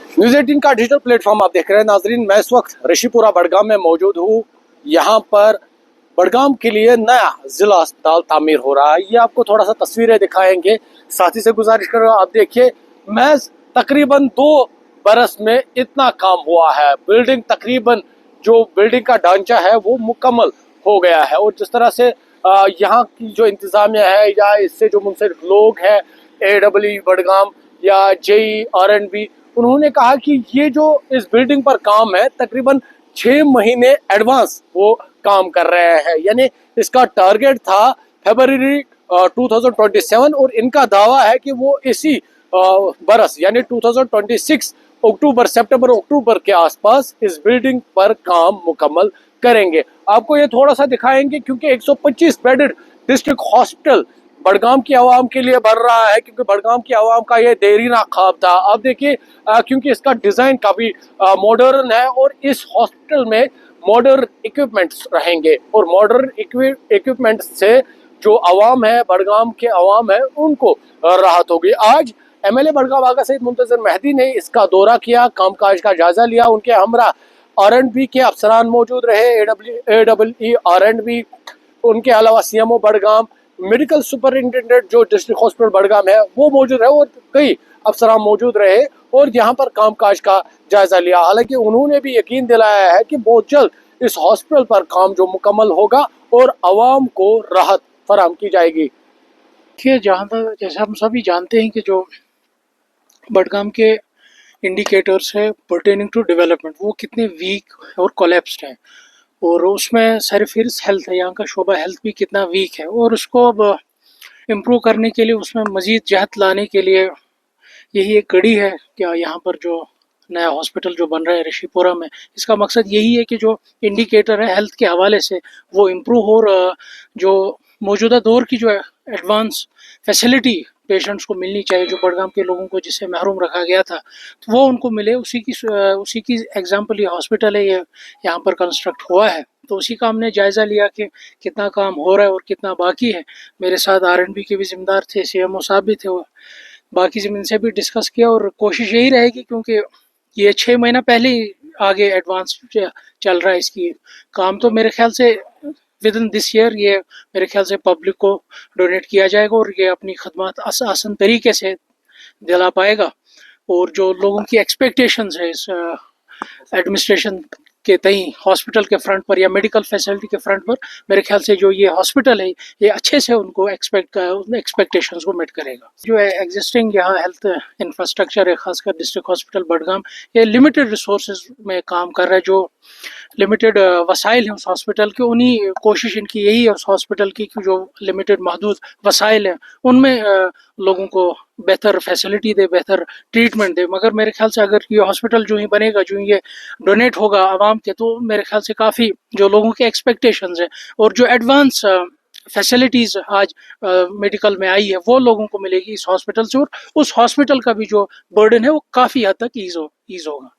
News 18 का digital platform आप देख रहे हैं नाजरीन। मैं इस वक्त ऋषिपुरा बड़गाम में मौजूद हूँ। यहाँ पर बड़गाम के लिए नया जिला अस्पताल तामीर हो रहा है। ये आपको थोड़ा सा तस्वीरें दिखाएंगे। साथी से गुजारिश कर रहा हूँ, आप देखिए, मैं तकरीबन 2 बरस में इतना काम हुआ है। बिल्डिंग तकरीबन जो बिल्डिंग का ढांचा है वो मुकम्मल हो गया है। और जिस तरह से यहाँ की जो इंतजामिया है या इससे जो मुंसलिक लोग हैं, AEE बड़गाम या JEE-RNB, उन्होंने कहा कि ये जो इस बिल्डिंग पर काम है तकरीबन 6 महीने एडवांस वो काम कर रहे हैं। यानी इसका टारगेट था फरवरी 2027 और इनका दावा है कि वो इसी बरस यानी 2026 सितंबर अक्टूबर के आसपास इस बिल्डिंग पर काम मुकम्मल करेंगे। आपको ये थोड़ा सा दिखाएंगे क्योंकि 125 बेडेड डिस्ट्रिक्ट हॉस्पिटल बड़गाम की आवाम के लिए बन रहा है, क्योंकि बड़गाम की आवाम का ये देरीना ख्वाब था। आप देखिए, क्योंकि इसका डिज़ाइन काफ़ी मॉडर्न है और इस हॉस्पिटल में मॉडर्न इक्विपमेंट्स रहेंगे और मॉडर्न इक्विपमेंट से जो आवाम है, बड़गाम के आवाम है, उनको राहत होगी। आज MLA बड़गाम आगा सईद मुंतज़र मेहदी ने इसका दौरा किया, कामकाज का जायजा लिया। उनके हमरा RNB के अफसरान मौजूद रहे, AEE RNB, उनके अलावा CMO बड़गाम, मेडिकल सुपरिटेंडेंट जो डिस्ट्रिक्ट हॉस्पिटल बड़गाम है वो मौजूद रहे और कई अफसरान मौजूद रहे और यहाँ पर कामकाज का जायजा लिया। हालांकि उन्होंने भी यकीन दिलाया है कि बहुत जल्द इस हॉस्पिटल पर काम जो मुकम्मल होगा और आवाम को राहत फराहम की जाएगी। देखिए, जहाँ तक जैसे हम सभी जानते हैं कि जो बड़गाम के इंडिकेटर्स है पर्टेनिंग टू डेवलपमेंट वो कितने वीक और कोलैप्स्ड हैं, और उसमें सरफेस हेल्थ है, यहाँ का शोबा हेल्थ भी कितना वीक है, और उसको अब इम्प्रूव करने के लिए उसमें मज़ीद जहत लाने के लिए यही एक कड़ी है कि यहाँ पर जो नया हॉस्पिटल जो बन रहा है ऋषिपुरा में, इसका मकसद यही है कि जो इंडिकेटर है हेल्थ के हवाले से वो इम्प्रूव हो, और जो मौजूदा दौर की जो एडवांस फैसिलिटी पेशेंट्स को मिलनी चाहिए, जो बड़गाम के लोगों को जिससे महरूम रखा गया था, तो वो उनको मिले। उसी की एग्जांपल ये हॉस्पिटल है, ये यहाँ पर कंस्ट्रक्ट हुआ है, तो उसी का हमने जायज़ा लिया कि कितना काम हो रहा है और कितना बाकी है। मेरे साथ RNB के भी जिम्मेदार थे, CMO साहब भी थे, बाकी ज़मीन से भी डिस्कस किया, और कोशिश यही रहेगी क्योंकि ये 6 महीना पहले ही आगे एडवांस चल रहा है इसकी काम, तो मेरे ख्याल से विद इन दिस ईयर ये मेरे ख्याल से पब्लिक को डोनेट किया जाएगा और ये अपनी खदमात आसान तरीके से दिला पाएगा। और जो लोगों की एक्सपेक्टेशंस है इस एडमिनिस्ट्रेशन के तई हॉस्पिटल के फ्रंट पर या मेडिकल फैसिलिटी के फ्रंट पर, मेरे ख्याल से जो ये हॉस्पिटल है ये अच्छे से उनको एक्सपेक्टेशंस को मीट करेगा। जो एग्जिस्टिंग यहाँ हेल्थ इंफ्रास्ट्रक्चर है, खासकर डिस्ट्रिक्ट हॉस्पिटल बड़गाम, ये लिमिटेड रिसोर्सेज में काम कर रहा है। जो लिमिटेड वसाइल हैं उस हॉस्पिटल के, उन्हीं कोशिश इनकी यही है उस हॉस्पिटल की कि जो लिमिटेड महदूद वसाइल हैं उनमें लोगों को बेहतर फैसिलिटी दे, बेहतर ट्रीटमेंट दे। मगर मेरे ख्याल से अगर ये हॉस्पिटल जो ही बनेगा, जो ये डोनेट होगा आवाम के, तो मेरे ख्याल से काफ़ी जो लोगों के एक्सपेक्टेशंस हैं और जो एडवांस फैसिलिटीज़ आज मेडिकल में आई है वो लोगों को मिलेगी इस हॉस्पिटल से, और उस हॉस्पिटल का भी जो बर्डन है वो काफ़ी हद तक ईज़ होगा।